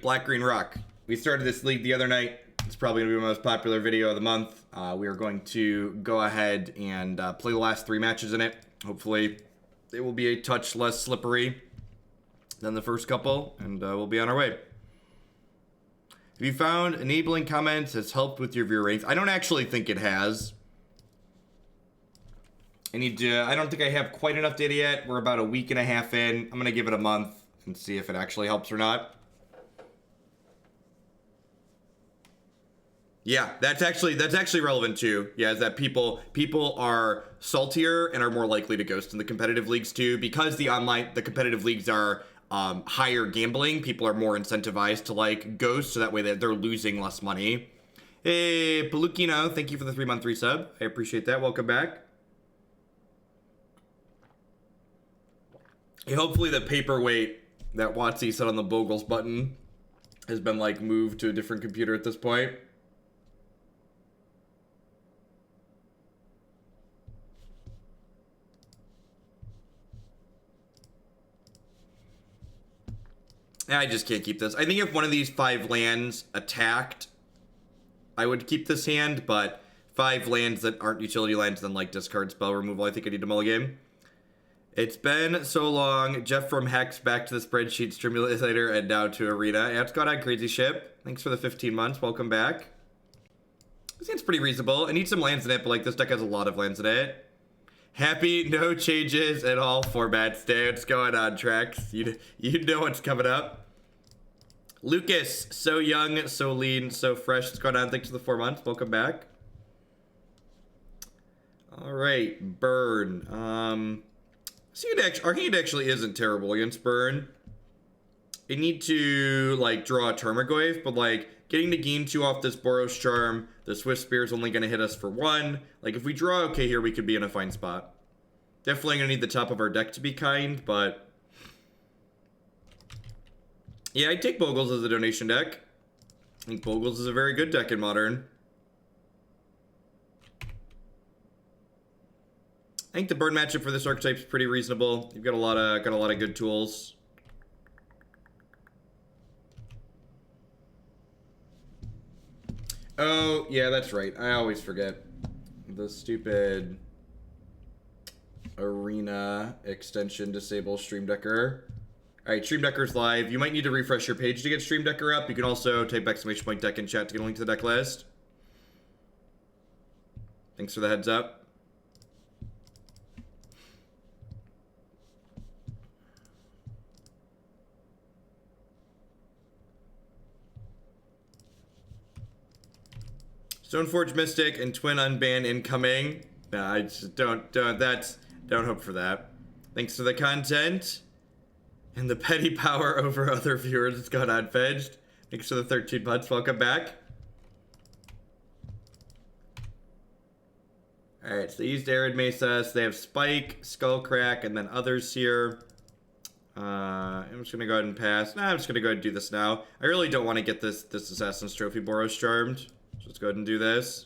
Black-Green Rock. We started this league the other night. It's probably going to be the most popular video of the month. We are going to go ahead and play the last 3 matches in it. Hopefully, it will be a touch less slippery than the first couple, and we'll be on our way. Have you found enabling comments has helped with your viewer ranks? I don't actually think it has. I don't think I have quite enough data yet. We're about a week and a half in. I'm going to give it a month and see if it actually helps or not. Yeah, that's actually relevant too. Yeah, is that people are saltier and are more likely to ghost in the competitive leagues too, because the competitive leagues are higher gambling. People are more incentivized to like ghost, so that way they're losing less money. Hey, Palukino, thank you for the 3-month resub. I appreciate that. Welcome back. Hey, hopefully the paperweight that Watsy said on the Bogles button has been like moved to a different computer at this point. I just can't keep this. I think if one of these 5 lands attacked, I would keep this hand, but 5 lands that aren't utility lands, then like discard spell removal, I think I need to mulligan. It's been so long. Jeff from Hex back to the spreadsheet stimulator and now to Arena. Yeah, it's got on Crazy Ship. Thanks for the 15 months. Welcome back. This hand's pretty reasonable. I need some lands in it, but like this deck has a lot of lands in it. Happy, no changes at all format stance going on, Trex. You know what's coming up. Lucas, so young, so lean, so fresh. What's going on? Thanks for the 4 months. Welcome back. All right, Burn. Our hand actually isn't terrible against Burn. I need to like draw a Tarmogoyf, but like getting the gain 2 off this Boros Charm, the Swift Spear is only going to hit us for 1. Like if we draw okay here, we could be in a fine spot. Definitely going to need the top of our deck to be kind, but yeah, I'd take Bogles as a donation deck. I think Bogles is a very good deck in Modern. I think the Burn matchup for this archetype is pretty reasonable. You've got a lot of good tools. Oh, yeah, that's right. I always forget. The stupid Arena extension disable Stream Decker. Alright, Stream Decker's live. You might need to refresh your page to get Stream Decker up. You can also type ! deck in chat to get a link to the deck list. Thanks for the heads up. Stoneforge Mystic and Twin Unban incoming. Nah, I just don't hope for that. Thanks for the content. And the petty power over other viewers has got unfedged. Thanks for the 13 months. Welcome back. Alright, so they used Arid Mesa. So they have Spike, Skullcrack, and then others here. I'm just gonna go ahead and pass. Nah, I'm just gonna go ahead and do this now. I really don't want to get this Assassin's Trophy Boros Charmed. Let's go ahead and do this.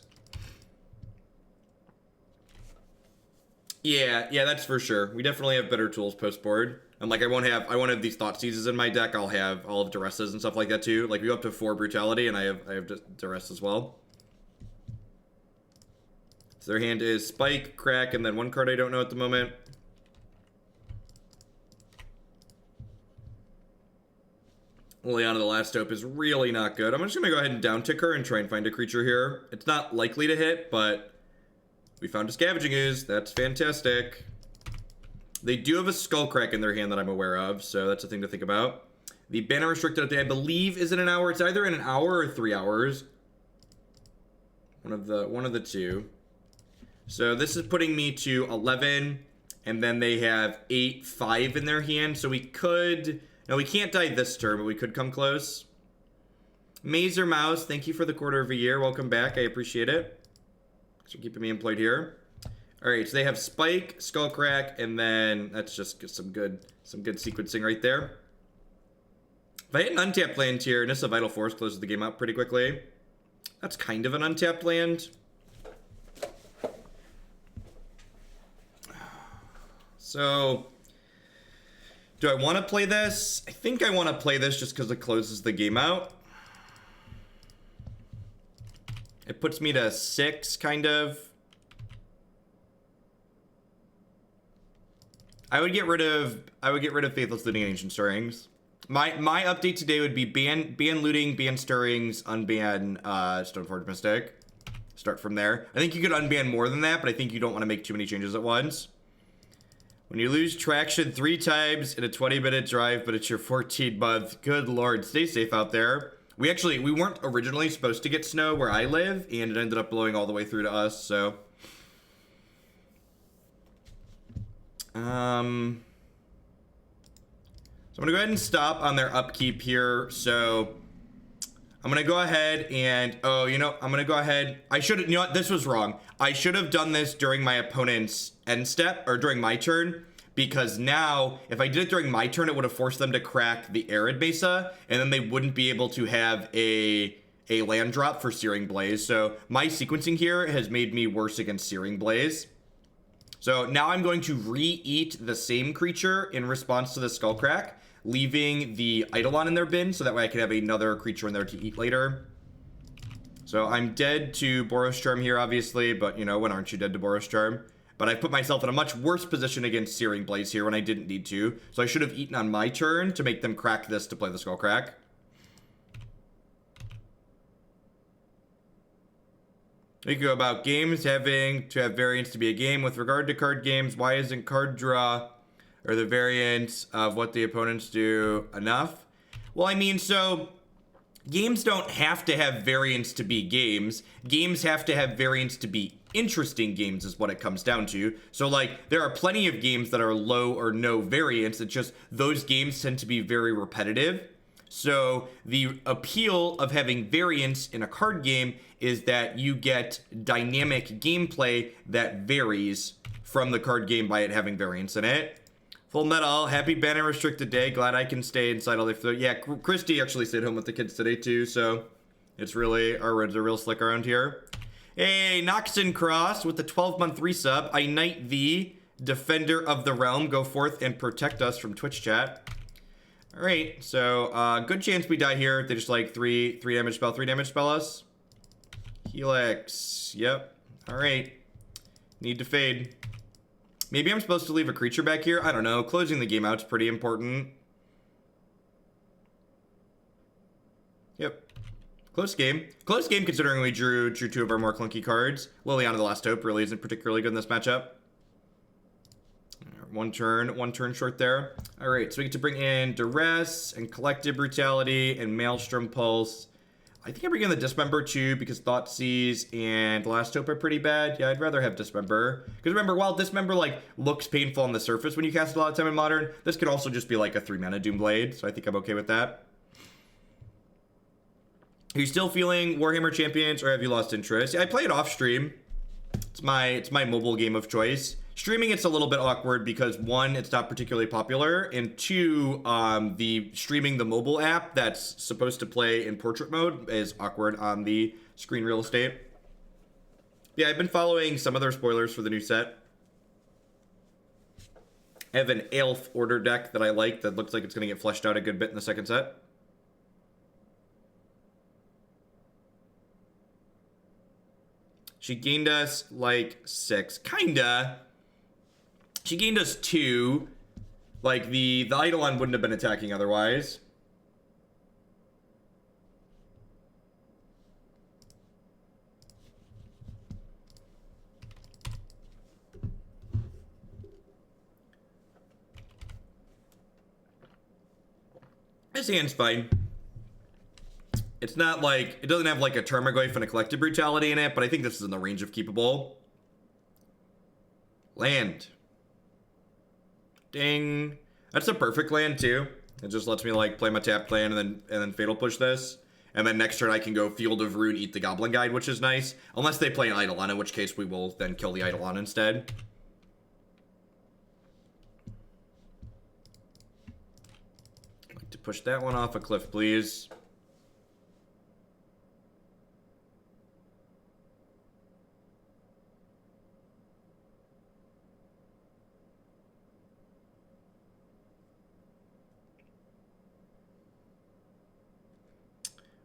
Yeah, that's for sure. We definitely have better tools post board. And like I won't have these Thoughtseizes in my deck. I'll have all of Duresses and stuff like that too. Like we go up to 4 Brutality, and I have Duress as well. So their hand is Spike, Crack, and then 1 card I don't know at the moment. Liliana, the Last Hope, is really not good. I'm just going to go ahead and down-tick her and try and find a creature here. It's not likely to hit, but we found a Scavenging Ooze. That's fantastic. They do have a Skullcrack in their hand that I'm aware of, so that's a thing to think about. The Banner Restricted update, I believe, is in an hour. It's either in an hour or 3 hours. One of the two. So this is putting me to 11, and then they have 8, 5 in their hand, so we could... No, we can't die this turn, but we could come close. Mazer Mouse, thank you for the quarter of a year. Welcome back. I appreciate it. Thanks for keeping me employed here. All right, so they have Spike, Skullcrack, and then that's just some good sequencing right there. If I hit an untapped land here, Nissa Vital Force closes the game out pretty quickly. That's kind of an untapped land. So... Do I want to play this? I think I want to play this just because it closes the game out. It puts me to 6, kind of. I would get rid of Faithless Looting and Ancient Stirrings. My update today would be ban looting, ban stirrings, unban Stoneforge Mystic. Start from there. I think you could unban more than that, but I think you don't want to make too many changes at once. When you lose traction 3 times in a 20-minute drive, but it's your 14-month, good lord, stay safe out there. We weren't originally supposed to get snow where I live, and it ended up blowing all the way through to us, so. So I'm gonna go ahead and stop on their upkeep here. So I'm gonna go ahead and, I'm gonna go ahead. You know what, this was wrong. I should have done this during my opponent's end step, or during my turn, because now, if I did it during my turn, it would have forced them to crack the Arid Mesa, and then they wouldn't be able to have a land drop for Searing Blaze. So my sequencing here has made me worse against Searing Blaze. So now I'm going to re-eat the same creature in response to the Skullcrack, leaving the Eidolon in their bin, so that way I can have another creature in there to eat later. So I'm dead to Boros Charm here, obviously, but, when aren't you dead to Boros Charm? But I put myself in a much worse position against Searing Blaze here when I didn't need to. So I should have eaten on my turn to make them crack this to play the Skullcrack. We go about games having to have variance to be a game. With regard to card games, why isn't card draw or the variance of what the opponents do enough? Well, I mean, so games don't have to have variance to be games. Games have to have variance to be interesting games is what it comes down to. So, like, there are plenty of games that are low or no variance. It's just those games tend to be very repetitive. So the appeal of having variance in a card game is that you get dynamic gameplay that varies from the card game by it having variance in it. Full Metal, happy ban and restricted day. Glad I can stay inside all day. Yeah, Christy actually stayed home with the kids today too, so it's really, our roads are real slick around here. Hey, Noxon Cross with the 12-month resub. I knight thee, Defender of the Realm. Go forth and protect us from Twitch chat. Alright, so, good chance we die here. They just, like, 3 damage spell us. Helix. Yep. Alright. Need to fade. Maybe I'm supposed to leave a creature back here? I don't know. Closing the game out's pretty important. Yep. Close game. Close game considering we drew 2 of our more clunky cards. Liliana the Last Hope really isn't particularly good in this matchup. One turn short there. All right, so we get to bring in Duress and Collective Brutality and Maelstrom Pulse. I think I bring in the Dismember too because Thoughtseize and Last Hope are pretty bad. Yeah, I'd rather have Dismember. Because remember, while Dismember looks painful on the surface when you cast it a lot of time in Modern, this could also just be like a 3-mana Doomblade, so I think I'm okay with that. Are you still feeling Warhammer Champions or have you lost interest? Yeah, I play it off stream. It's my mobile game of choice. Streaming, it's a little bit awkward because 1, it's not particularly popular, and 2, the streaming the mobile app that's supposed to play in portrait mode is awkward on the screen real estate. Yeah, I've been following some of their spoilers for the new set. I have an Elf order deck that I like that looks like it's going to get fleshed out a good bit in the second set. She gained us like 6, kinda. She gained us 2. Like, the Eidolon wouldn't have been attacking otherwise. This hand's fine. It's not like, it doesn't have like a Tarmogoyf and a Collective Brutality in it, but I think this is in the range of keepable. Land. Ding. That's a perfect land too. It just lets me like play my tapped land and then Fatal Push this. And then next turn I can go Field of Ruin, eat the Goblin Guide, which is nice. Unless they play an Eidolon, in which case we will then kill the Eidolon instead. I'd like to push that one off a cliff, please.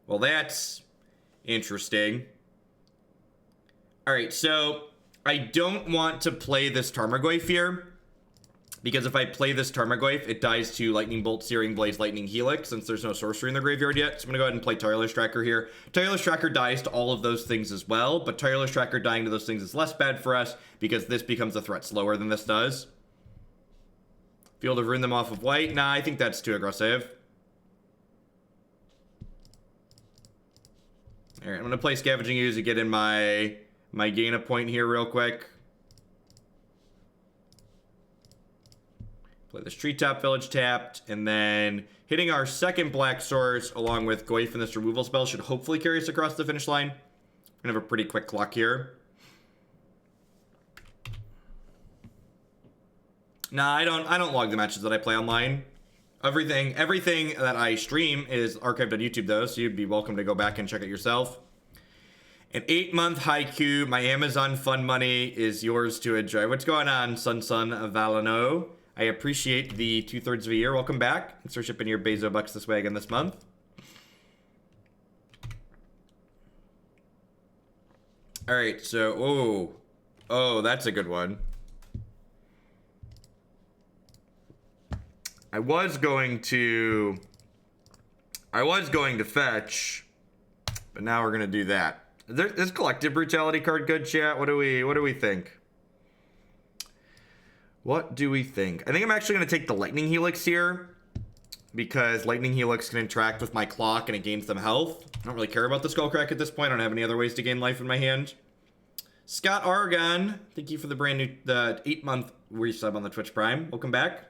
Well, that's interesting. Alright, so I don't want to play this Tarmogoyf here, because if I play this Tarmogoyf, it dies to Lightning Bolt, Searing Blaze, Lightning Helix, since there's no sorcery in the graveyard yet. So I'm going to go ahead and play Tireless Tracker here. Tireless Tracker dies to all of those things as well, but Tireless Tracker dying to those things is less bad for us, because this becomes a threat slower than this does. Field of Ruin them off of white? Nah, I think that's too aggressive. Alright, I'm going to play Scavenging Ooze to get in my gain a point here real quick. Play this Treetop Village tapped, and then hitting our second black source along with Goyf and this removal spell should hopefully carry us across the finish line. We're gonna have a pretty quick clock here. Nah, I don't log the matches that I play online. Everything that I stream is archived on YouTube though, so you'd be welcome to go back and check it yourself. An 8-month haiku, my Amazon fund money is yours to enjoy. What's going on, Sun Valano? I appreciate the 2/3 of a year. Welcome back. Thanks for shipping your Bezo bucks this way again this month. All right, so oh, that's a good one. I was going to fetch, but now we're gonna do that. Is Collective Brutality card good, chat? What do we think? What do we think? I think I'm actually going to take the Lightning Helix here, because Lightning Helix can interact with my clock and it gains them health. I don't really care about the Skullcrack at this point. I don't have any other ways to gain life in my hand. Scott Argon, thank you for the brand new 8-month resub on the Twitch Prime. Welcome back.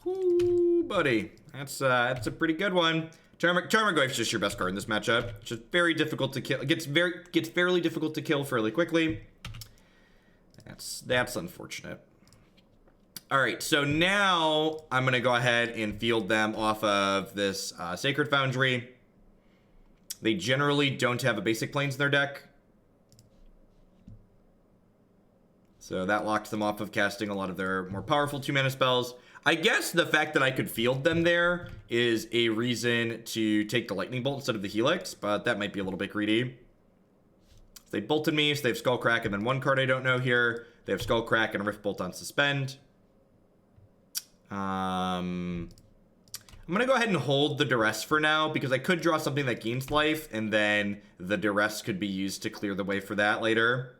Ooh, buddy, that's a pretty good one. Tarmogoyf's just your best card in this matchup. It's just very difficult to kill. It gets fairly difficult to kill fairly quickly. That's unfortunate. All right, so now I'm gonna go ahead and field them off of this Sacred Foundry. They generally don't have a basic planes in their deck, so that locked them off of casting a lot of their more powerful 2-mana spells. I guess the fact that I could field them there is a reason to take the Lightning Bolt instead of the Helix, but that might be a little bit greedy. They bolted me, so they have Skullcrack, and then one card I don't know here. They have Skullcrack and a Rift Bolt on Suspend. I'm going to go ahead and hold the Duress for now, because I could draw something that gains life, and then the Duress could be used to clear the way for that later.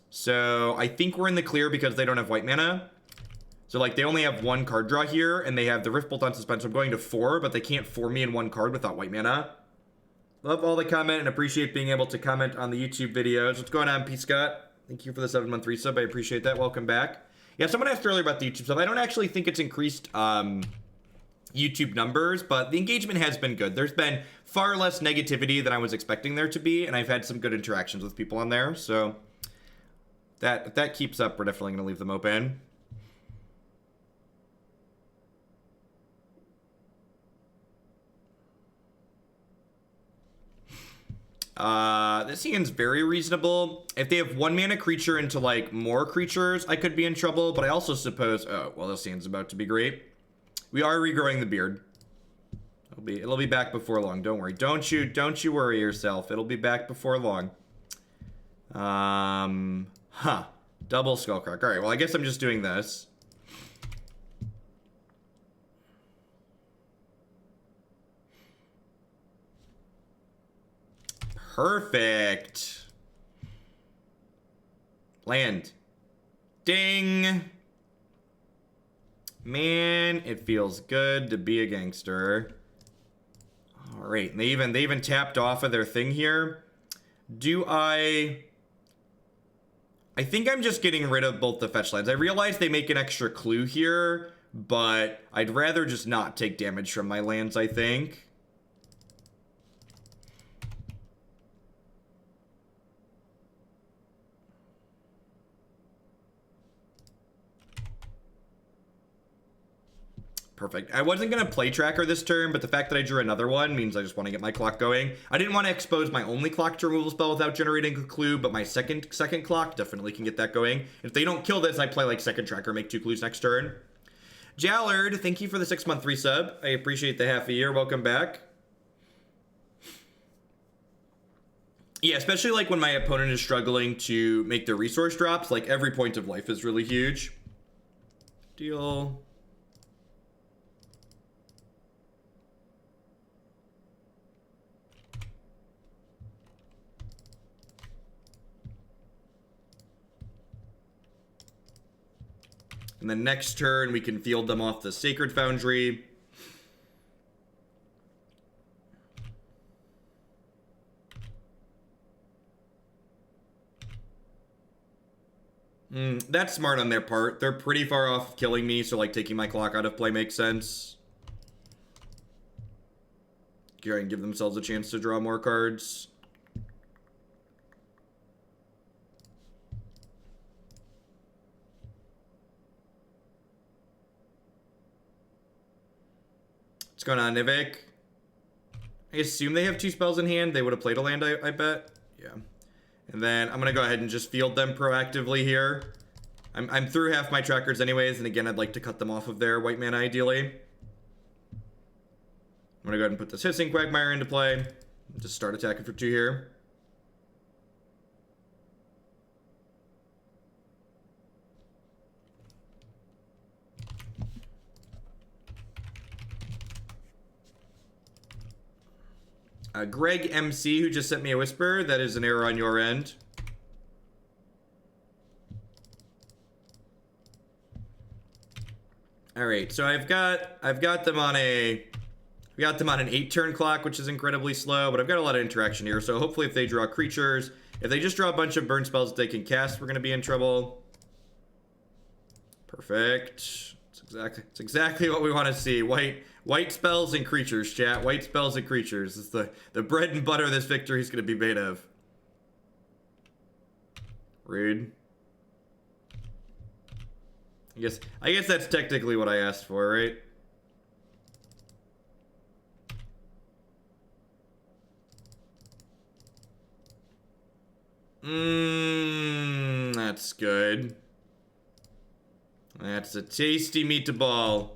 So I think we're in the clear because they don't have white mana. So like they only have one card draw here, and they have the Rift Bolt on Suspense. So I'm going to 4, but they can't 4 me in one card without white mana. Love all the comment and appreciate being able to comment on the YouTube videos. What's going on, P. Scott? Thank you for the 7-month resub. I appreciate that. Welcome back. Yeah, someone asked earlier about the YouTube stuff. I don't actually think it's increased YouTube numbers, but the engagement has been good. There's been far less negativity than I was expecting there to be, and I've had some good interactions with people on there, so if that keeps up, we're definitely going to leave them open. This hand's very reasonable. If they have 1-mana creature into like more creatures, I could be in trouble, but I also suppose, oh, well, this hand's about to be great. We are regrowing the beard. It'll be back before long. Don't worry. Don't you worry yourself. It'll be back before long. Double Skullcrack. All right, well, I guess I'm just doing this. Perfect. Land. Ding. Man, it feels good to be a gangster. All right, and they even tapped off of their thing here. I think I'm just getting rid of both the fetch lands. I realize they make an extra clue here, but I'd rather just not take damage from my lands, I think. Perfect. I wasn't going to play Tracker this turn, but the fact that I drew another one means I just want to get my clock going. I didn't want to expose my only clock to removal spell without generating a clue, but my second clock definitely can get that going. If they don't kill this, I play like second Tracker, make 2 clues next turn. Jallard, thank you for the 6-month resub. I appreciate the half a year. Welcome back. Yeah, especially like when my opponent is struggling to make their resource drops, like every point of life is really huge. Deal. And then next turn, we can field them off the Sacred Foundry. That's smart on their part. They're pretty far off killing me, so like taking my clock out of play makes sense. Try and give themselves a chance to draw more cards. What's going on, Nivik? I assume they have 2 spells in hand. They would have played a land, I bet. Yeah. And then I'm going to go ahead and just field them proactively here. I'm through half my trackers anyways, and again, I'd like to cut them off of their white mana ideally. I'm going to go ahead and put this Hissing Quagmire into play. Just start attacking for 2 here. Greg MC, who just sent me a whisper, that is an error on your end. All right, so I've got them on an 8-turn clock, which is incredibly slow, but I've got a lot of interaction here. So hopefully, if they draw creatures, if they just draw a bunch of burn spells that they can cast, we're gonna be in trouble. Perfect. It's exactly what we want to see. White spells and creatures, chat. White spells and creatures. It's the bread and butter this victory is going to be made of. Rude. I guess that's technically what I asked for, right? That's good. That's a tasty meatball.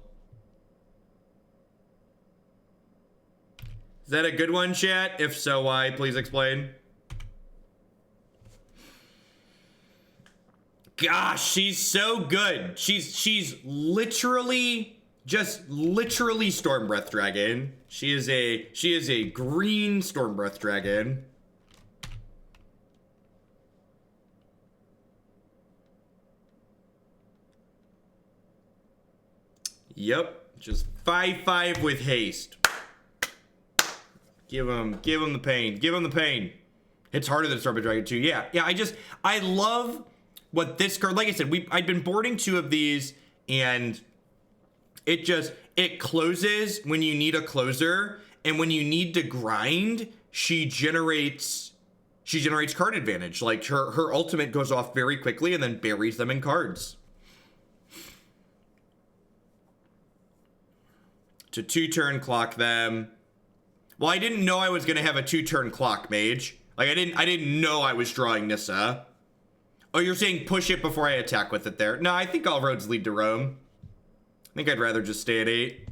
Is that a good one, chat? If so, why? Please explain. Gosh, she's so good. She's literally, just literally Stormbreath Dragon. She is a green Stormbreath Dragon. Yep, just 5/5 with haste. Give him the pain. Give him the pain. It's harder than Stormbreath Dragon 2. Yeah, I love what this card, like I said, I'd been boarding 2 of these, and it closes when you need a closer, and when you need to grind, she generates card advantage. Like her ultimate goes off very quickly and then buries them in cards. To 2-turn clock them. Well, I didn't know I was gonna have a 2-turn clock, Mage. Like I didn't know I was drawing Nissa. Oh, you're saying push it before I attack with it there. No, I think all roads lead to Rome. I think I'd rather just stay at 8.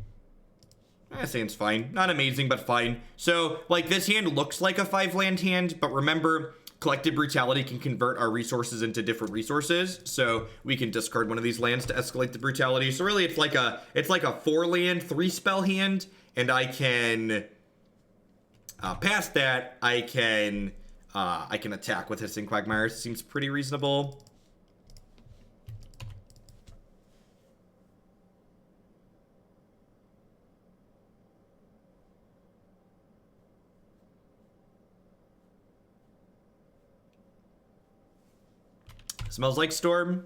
That seems fine. Not amazing, but fine. So, like, this hand looks like a 5-land hand, but remember, Collective Brutality can convert our resources into different resources, so we can discard one of these lands to escalate the Brutality. So really, it's like a 4-land, 3-spell hand, and I can... past that, I can attack with Hissing Quagmire. Seems pretty reasonable. Smells like Storm.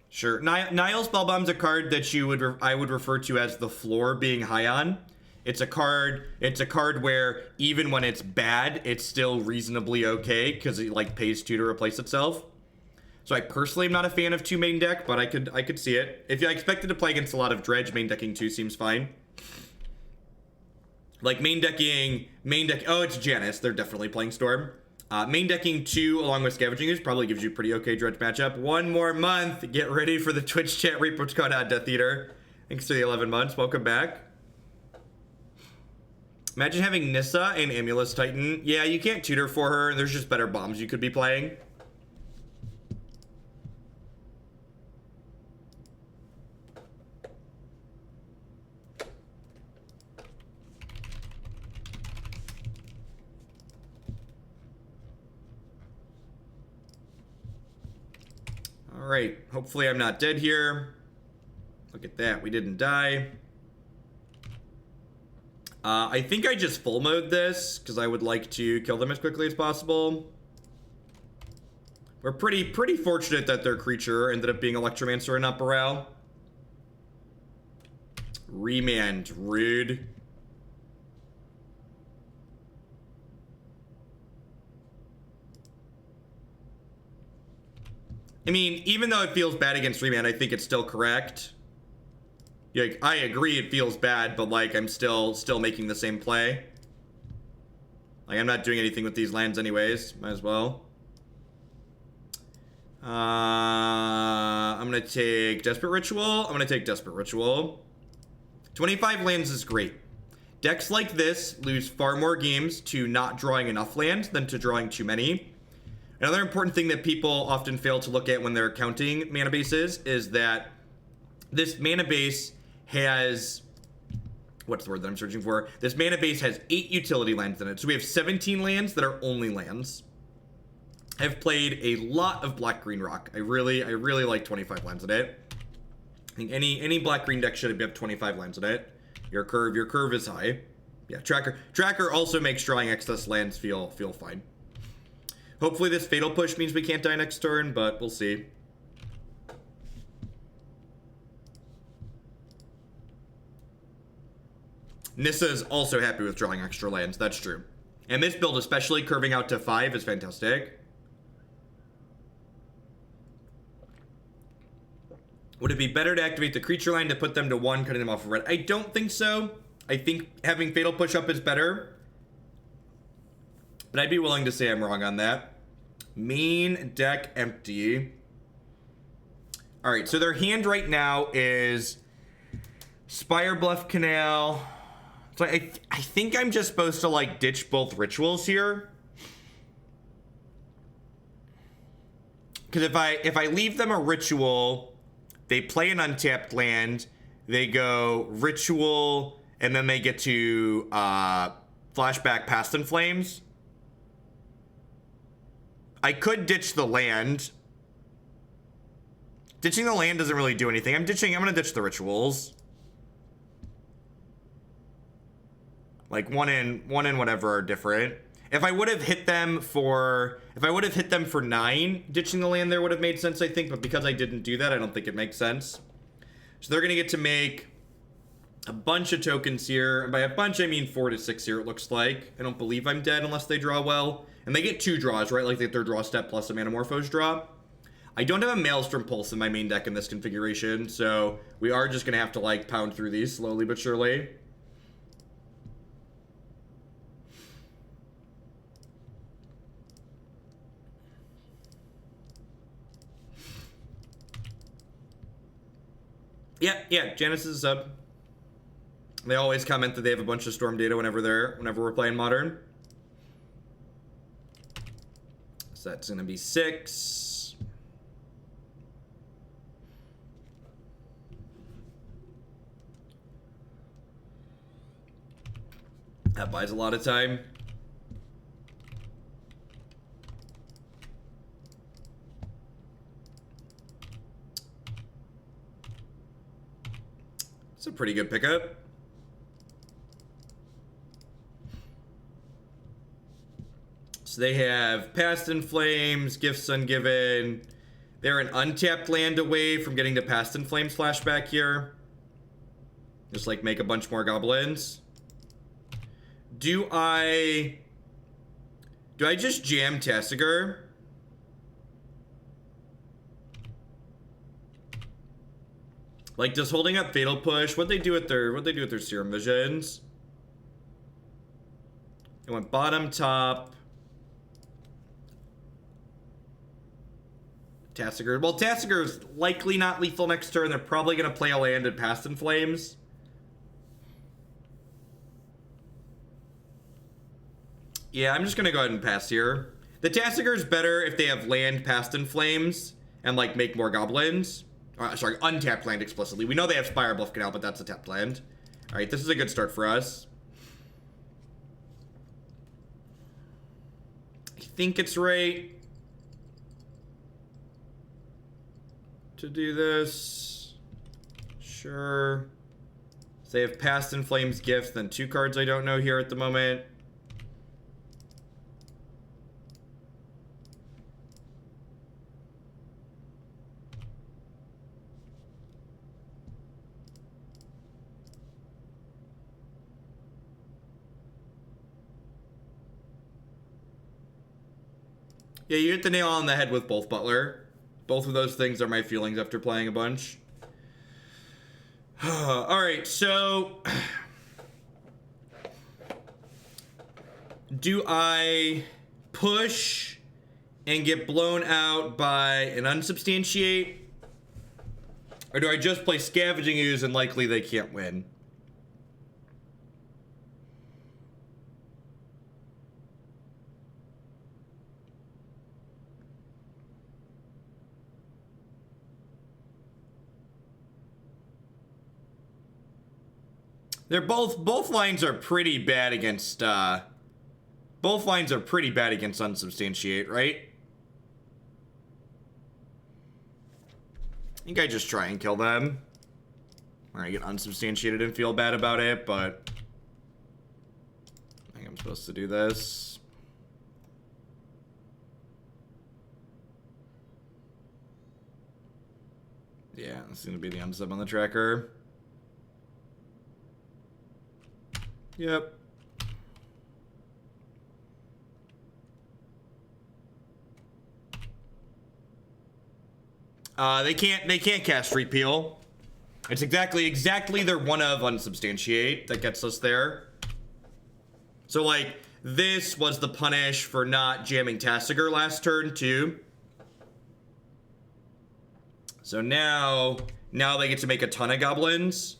Sure. Nihil Spellbomb's a card that I would refer to as the floor being high on. It's a card where even when it's bad, it's still reasonably okay because it like pays 2 to replace itself. So I personally am not a fan of 2 main deck, but I could see it. If I expected to play against a lot of dredge, main decking 2 seems fine. Like main decking, oh, it's Janus. They're definitely playing Storm. Main decking 2 along with Scavenging Ooze probably gives you a pretty okay dredge matchup. 1 more month. Get ready for the Twitch chat repo code on Death Eater. Thanks to the 11 months. Welcome back. Imagine having Nissa and Amulus Titan. Yeah, you can't tutor for her. There's just better bombs you could be playing. All right, hopefully I'm not dead here. Look at that, we didn't die. I think I just full mode this because I would like to kill them as quickly as possible. We're pretty fortunate that their creature ended up being Electromancer and not Boral. Remand, rude. I mean, even though it feels bad against Remand, I think it's still correct. Like, I agree it feels bad, but like I'm still making the same play. Like I'm not doing anything with these lands anyways. Might as well. I'm gonna take Desperate Ritual. 25 lands is great. Decks like this lose far more games to not drawing enough lands than to drawing too many. Another important thing that people often fail to look at when they're counting mana bases is that this mana base has, what's the word that I'm searching for? This mana base has 8 utility lands in it. So we have 17 lands that are only lands. I've played a lot of black-green rock. I really like 25 lands in it. I think any black-green deck should have 25 lands in it. Your curve is high. Yeah, Tracker also makes drawing excess lands feel fine. Hopefully this Fatal Push means we can't die next turn, but we'll see. Nissa is also happy with drawing extra lands, that's true. And this build, especially curving out to 5, is fantastic. Would it be better to activate the creature line to put them to 1, cutting them off of red? I don't think so. I think having Fatal Push up is better. But I'd be willing to say I'm wrong on that. Main deck empty. Alright, so their hand right now is Spire Bluff Canal. So I think I'm just supposed to like ditch both rituals here. Because if I leave them a ritual, they play an untapped land, they go ritual, and then they get to flashback Past in Flames. I could ditch the land. Ditching the land doesn't really do anything. I'm gonna ditch the rituals. Like one in whatever are different. If I would have hit them for 9, ditching the land there would have made sense, I think, but because I didn't do that, I don't think it makes sense. So they're gonna get to make a bunch of tokens here. And by a bunch, I mean 4 to 6 here, it looks like. I don't believe I'm dead unless they draw well. And they get 2 draws, right? Like their draw step plus a Manamorphose draw. I don't have a Maelstrom Pulse in my main deck in this configuration, so we are just gonna have to like pound through these slowly but surely. Yeah, Janus is a sub. They always comment that they have a bunch of Storm data whenever we're playing Modern. So that's gonna be 6. That buys a lot of time. It's a pretty good pickup. So they have Past in Flames, Gifts Ungiven. They're an untapped land away from getting to Past in Flames flashback here. Just like make a bunch more goblins. Do I just jam Tasigur? Like, does holding up Fatal Push, what'd they do with their Serum Visions? It went bottom, top. Tasigur. Well, Tasigur's likely not lethal next turn. They're probably going to play a land and Past in Flames. Yeah, I'm just going to go ahead and pass here. The Tasigur's better if they have land Past in Flames and, like, make more goblins. Sorry, untapped land explicitly. We know they have Spire Bluff Canal, but that's a tapped land. Alright, this is a good start for us. I think it's right to do this. Sure. So they have Past in Flames Gifts, then 2 cards I don't know here at the moment. Yeah, you hit the nail on the head with both, Butler. Both of those things are my feelings after playing a bunch. Alright, so... do I push and get blown out by an Unsubstantiate? Or do I just play Scavenging Ooze and likely they can't win? They're both lines are pretty bad against both lines are pretty bad against Unsubstantiate, right? I think I just try and kill them. Or I get Unsubstantiated and feel bad about it, but I think I'm supposed to do this. Yeah, this is gonna be the unsub on the tracker. Yep. They can't cast Repeal. It's exactly their one of Unsubstantiate that gets us there. So like this was the punish for not jamming Tasigur last turn too. So now they get to make a ton of goblins.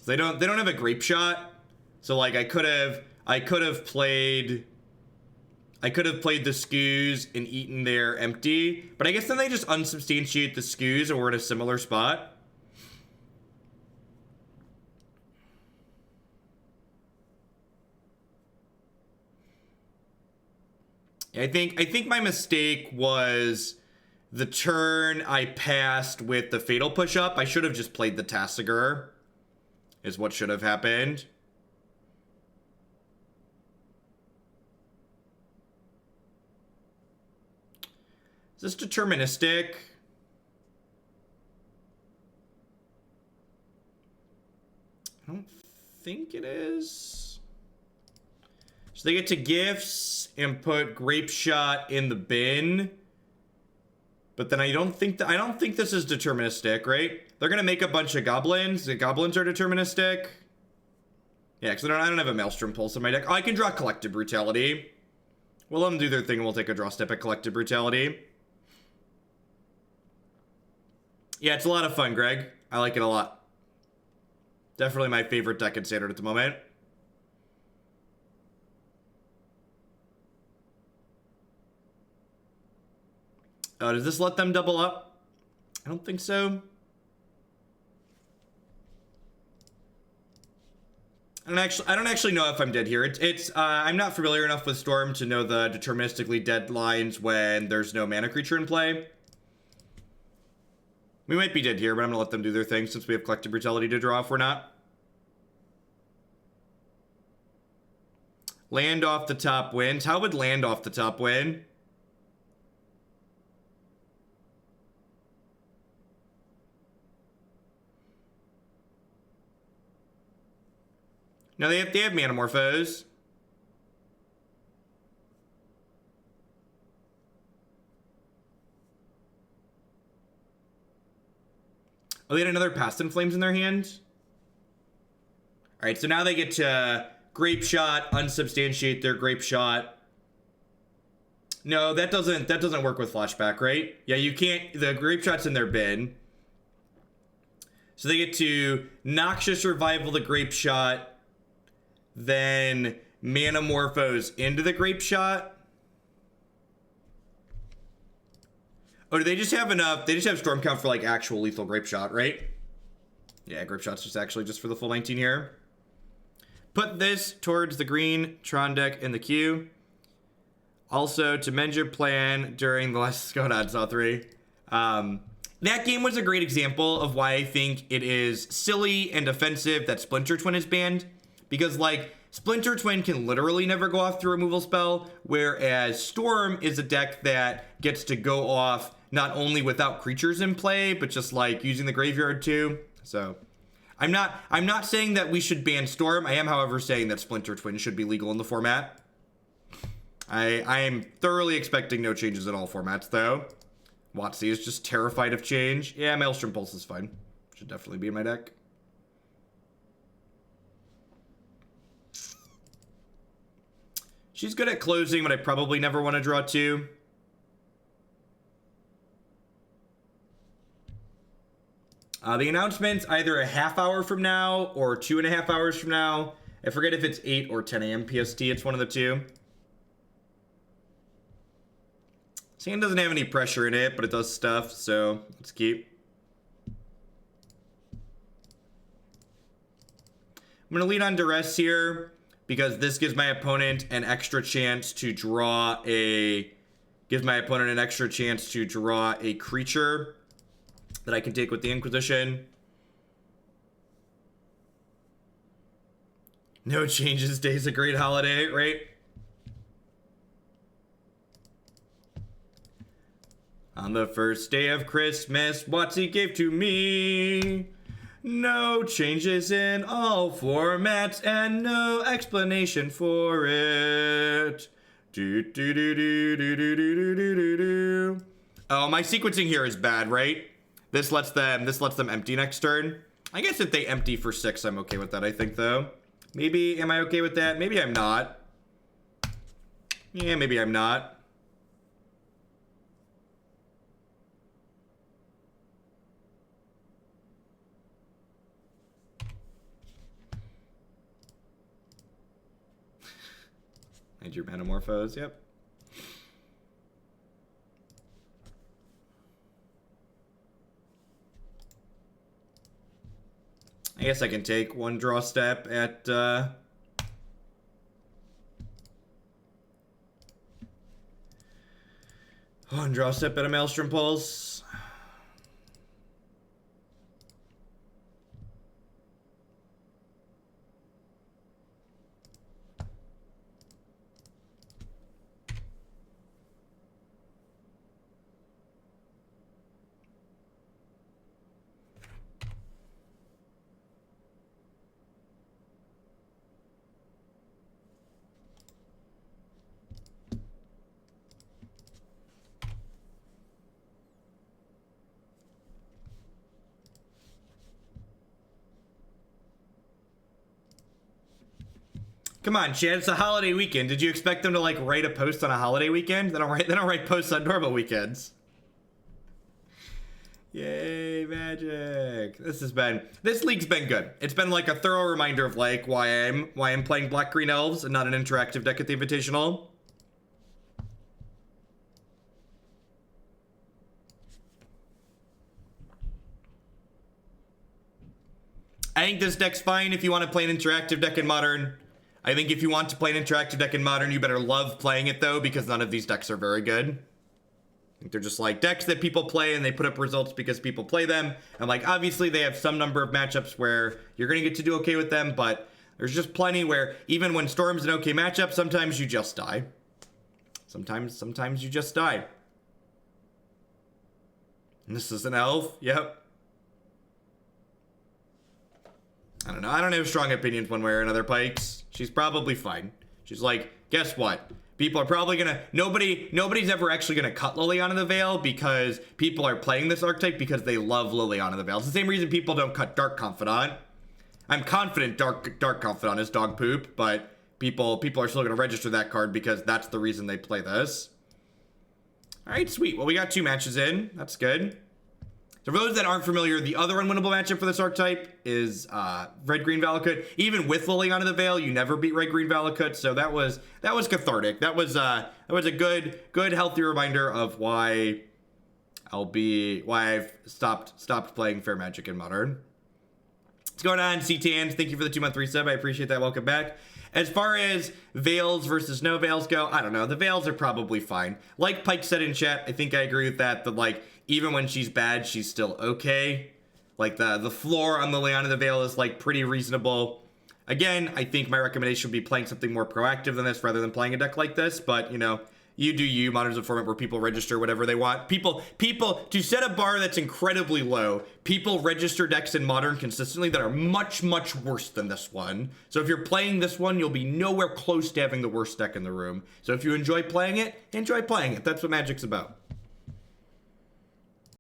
They don't have a Grape Shot, so like I could have played the Skoos and eaten their empty, but I guess then they just unsubstantiate the Skoos and we're in a similar spot. I think my mistake was the turn I passed with the Fatal Push Up. I should have just played the Tasigur. Is what should have happened. Is this deterministic? I don't think it is. So they get to gifts and put Grape Shot in the bin. But then I don't think this is deterministic, right? They're gonna make a bunch of goblins. The goblins are deterministic. Yeah, because I don't have a Maelstrom Pulse in my deck. Oh, I can draw Collective Brutality. We'll let them do their thing and we'll take a draw step at Collective Brutality. Yeah, it's a lot of fun, Greg. I like it a lot. Definitely my favorite deck in Standard at the moment. Oh, does this let them double up? I don't think so. I don't actually know if I'm dead here. I'm not familiar enough with Storm to know the deterministically dead lines when there's no mana creature in play. We might be dead here, but I'm gonna let them do their thing since we have Collective Brutality to draw if we're not. Land off the top wins. How would land off the top win? No, they have Manamorphose. Oh, they had another Past in Flames in their hand? Alright, so now they get to Grape Shot, unsubstantiate their Grape Shot. No, that doesn't work with Flashback, right? Yeah, you can't, the Grape Shot's in their bin. So they get to Noxious Revival the Grape Shot, then Manamorphose into the Grape Shot. Oh, do they just have enough? They just have Storm Count for like actual lethal Grape Shot, right? Yeah, Grape Shot's just actually just for the full 19 here. Put this towards the green Tron deck in the queue. Also, to mend your plan during the last Skodad Saw 3. That game was a great example of why I think it is silly and offensive that Splinter Twin is banned. Because, like, Splinter Twin can literally never go off the removal spell, whereas Storm is a deck that gets to go off not only without creatures in play, but just, like, using the graveyard too. So, I'm not saying that we should ban Storm. I am, however, saying that Splinter Twin should be legal in the format. I am thoroughly expecting no changes in all formats, though. Thoughtseize is just terrified of change. Yeah, Maelstrom Pulse is fine. Should definitely be in my deck. She's good at closing, but I probably never want to draw 2. The announcement's either a half hour from now or 2.5 hours from now. I forget if it's 8 or 10 a.m. PST. It's one of the two. This hand doesn't have any pressure in it, but it does stuff, so let's keep. I'm going to lead on Duress here, because this gives my opponent an extra chance to draw a... Gives my opponent an extra chance to draw a creature that I can take with the Inquisition. No changes, day's a great holiday, right? On the first day of Christmas, WotC gave to me no changes in all formats and no explanation for it. Do do do do do do do do do do. Oh, my sequencing here is bad, right? This lets them empty next turn. I guess if they empty for 6, I'm okay with that, I think, though. Maybe, am I okay with that? Maybe I'm not. Yeah, maybe I'm not. And your Manamorphose, yep. I guess I can take one draw step at, one draw step at a Maelstrom Pulse. Come on, Chad, it's a holiday weekend. Did you expect them to, like, write a post on a holiday weekend? They don't write posts on normal weekends. Yay, Magic. This league's been good. It's been, like, a thorough reminder of, like, why I'm playing Black-Green Elves and not an interactive deck at the Invitational. I think this deck's fine if you want to play an interactive deck in Modern. I think if you want to play an interactive deck in Modern, you better love playing it, though, because none of these decks are very good. I think they're just, like, decks that people play, and they put up results because people play them. And, like, obviously, they have some number of matchups where you're going to get to do okay with them, but there's just plenty where, even when Storm's an okay matchup, sometimes you just die. Sometimes you just die. And this is an elf? Yep. I don't know. I don't have strong opinions one way or another, Pikes. She's probably fine. She's like, guess what? People are probably gonna, nobody's ever actually gonna cut Liliana the Veil because people are playing this archetype because they love Liliana the Veil. It's the same reason people don't cut Dark Confidant. I'm confident Dark Confidant is dog poop, but people are still gonna register that card because that's the reason they play this. All right, sweet. Well, we got 2 matches in. That's good. So for those that aren't familiar, the other unwinnable matchup for this archetype is Red-Green Valakut. Even with Liliana the Veil, you never beat Red-Green Valakut, so that was cathartic. That was a good healthy reminder of why I've stopped playing Fair Magic in Modern. What's going on, CTANs? Thank you for the 2-month resub. I appreciate that. Welcome back. As far as Veils versus no Veils go, I don't know. The Veils are probably fine. Like Pike said in chat, I think I agree with that. That like, even when she's bad, she's still okay. Like the floor on Liliana the Veil is like pretty reasonable. Again, I think my recommendation would be playing something more proactive than this rather than playing a deck like this. But you know, you do you. Modern's a format where people register whatever they want. People to set a bar that's incredibly low. People register decks in Modern consistently that are much worse than this one. So if you're playing this one, you'll be nowhere close to having the worst deck in the room. So if you enjoy playing it, enjoy playing it. That's what Magic's about.